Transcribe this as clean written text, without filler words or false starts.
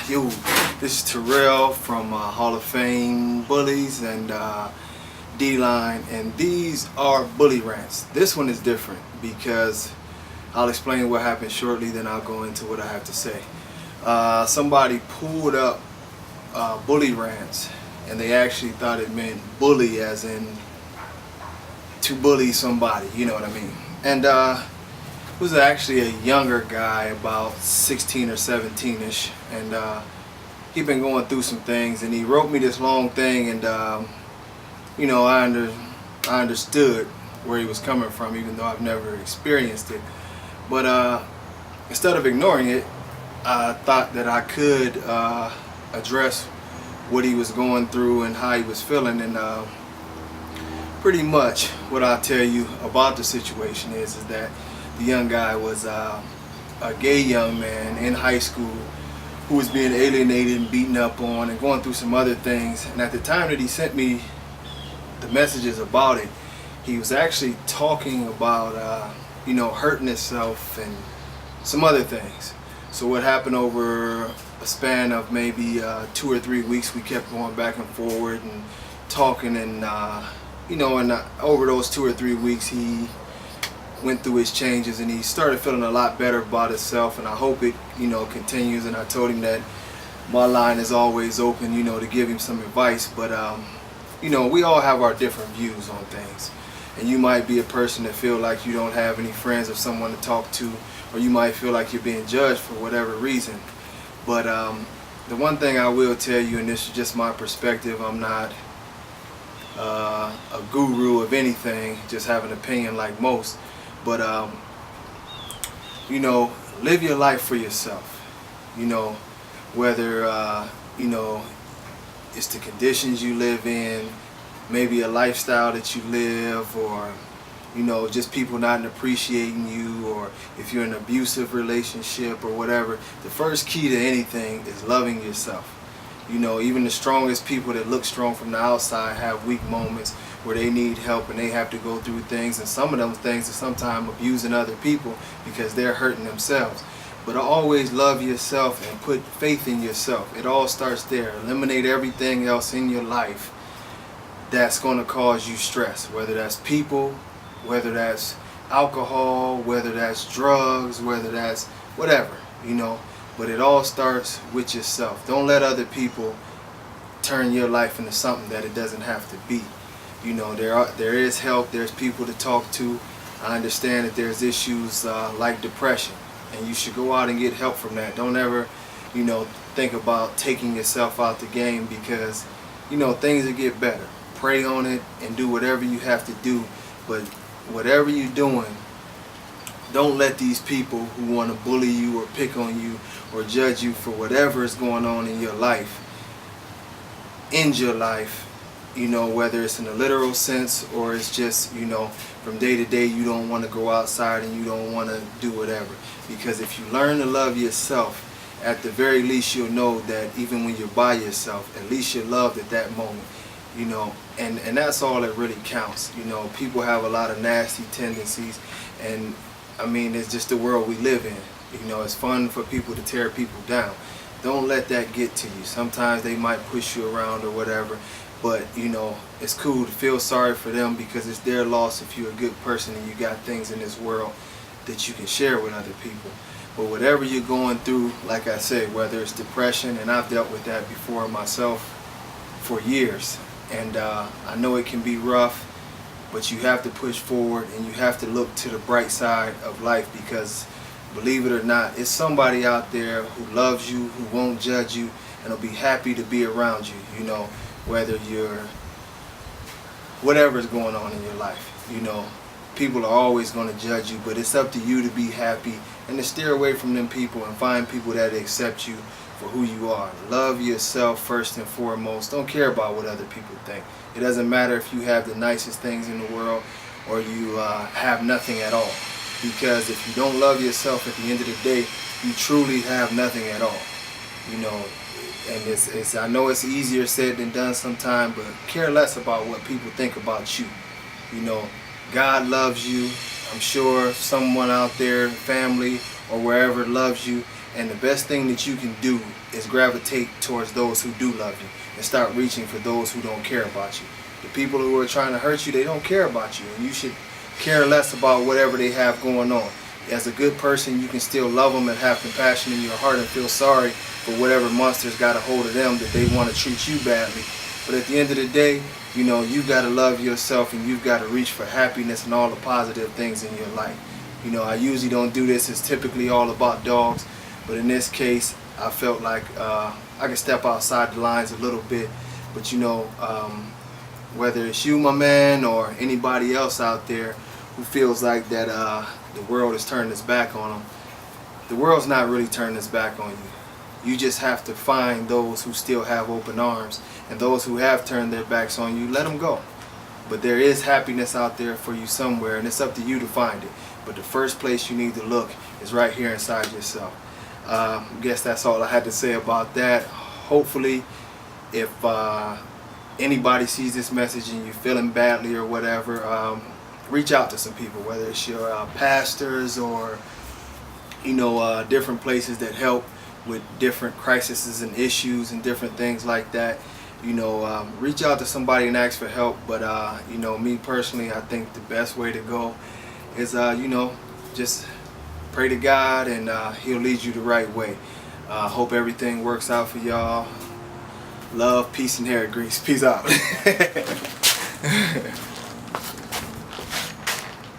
Yo, this is Terrell from Hall of Fame Bullies and D-Line, and these are Bully Rants. This one is different because I'll explain what happened shortly, then I'll go into what I have to say. Somebody pulled up Bully Rants, and they actually thought it meant bully as in to bully somebody, you know what I mean? And was actually a younger guy, about 16 or 17ish, and he'd been going through some things, and he wrote me this long thing, and you know, I understood where he was coming from, even though I've never experienced it. But instead of ignoring it, I thought that I could address what he was going through and how he was feeling, and pretty much what I'll tell you about the situation is that the young guy was a gay young man in high school who was being alienated and beaten up on and going through some other things. And at the time that he sent me the messages about it, he was actually talking about you know, hurting himself and some other things. So what happened over a span of maybe 2 or 3 weeks, we kept going back and forward and talking, and you know, and over those 2 or 3 weeks he went through his changes, and he started feeling a lot better about himself, and I hope it, you know, continues. And I told him that my line is always open, you know, to give him some advice. But you know, we all have our different views on things, and you might be a person that feel like you don't have any friends or someone to talk to, or you might feel like you're being judged for whatever reason. But the one thing I will tell you, and this is just my perspective, I'm not a guru of anything, just have an opinion like most. But you know, live your life for yourself. You know, whether you know, it's the conditions you live in, maybe a lifestyle that you live, or you know, just people not appreciating you, or if you're in an abusive relationship or whatever. The first key to anything is loving yourself. You know, even the strongest people that look strong from the outside have weak moments where they need help and they have to go through things, and some of those things are sometimes abusing other people because they're hurting themselves. But always love yourself and put faith in yourself. It all starts there. Eliminate everything else in your life that's going to cause you stress, whether that's people, whether that's alcohol, whether that's drugs, whether that's whatever, you know. But it all starts with yourself. Don't let other people turn your life into something that it doesn't have to be. You know, there is help, there's people to talk to. I understand that there's issues like depression, and you should go out and get help from that. Don't ever, you know, think about taking yourself out the game, because, you know, things will get better. Pray on it and do whatever you have to do. But whatever you're doing, don't let these people who want to bully you or pick on you or judge you for whatever is going on in your life end your life. You know, whether it's in a literal sense or it's just, you know, from day to day you don't want to go outside and you don't want to do whatever. Because if you learn to love yourself, at the very least you'll know that even when you're by yourself, at least you're loved at that moment. You know, and that's all that really counts. You know, people have a lot of nasty tendencies, and I mean, it's just the world we live in. You know, it's fun for people to tear people down. Don't let that get to you. Sometimes they might push you around or whatever, but you know, it's cool to feel sorry for them, because it's their loss if you're a good person and you got things in this world that you can share with other people. But whatever you're going through, like I said, whether it's depression, and I've dealt with that before myself for years, and I know it can be rough, but you have to push forward and you have to look to the bright side of life, because believe it or not, it's somebody out there who loves you, who won't judge you, and will be happy to be around you. You know, whether you're whatever's going on in your life, you know, people are always going to judge you, but it's up to you to be happy and to steer away from them people and find people that accept you for who you are. Love yourself first and foremost. Don't care about what other people think. It doesn't matter if you have the nicest things in the world or you have nothing at all. Because if you don't love yourself, at the end of the day, you truly have nothing at all. You know, and I know it's easier said than done sometimes, but care less about what people think about you. You know, God loves you. I'm sure someone out there, family or wherever, loves you, And the best thing that you can do is gravitate towards those who do love you and start reaching for those who don't care about you. The people who are trying to hurt you, they don't care about you, and you should care less about whatever they have going on. As a good person, you can still love them and have compassion in your heart and feel sorry for whatever monsters got a hold of them that they want to treat you badly. But at the end of the day, you know, you've got to love yourself, and you've got to reach for happiness and all the positive things in your life. You know, I usually don't do this. It's typically all about dogs. But in this case, I felt like I could step outside the lines a little bit. But you know, whether it's you, my man, or anybody else out there who feels like that the world is turning its back on them, the world's not really turning its back on you. You just have to find those who still have open arms, and those who have turned their backs on you, let them go. But there is happiness out there for you somewhere, and it's up to you to find it. But the first place you need to look is right here inside yourself. I guess that's all I had to say about that. Hopefully, if anybody sees this message and you're feeling badly or whatever, reach out to some people, whether it's your pastors or, you know, different places that help with different crises and issues and different things like that. You know, reach out to somebody and ask for help. But you know, me personally, I think the best way to go is you know, just pray to God, and He'll lead you the right way. Hope everything works out for y'all. Love, peace, and hair grease. Peace out.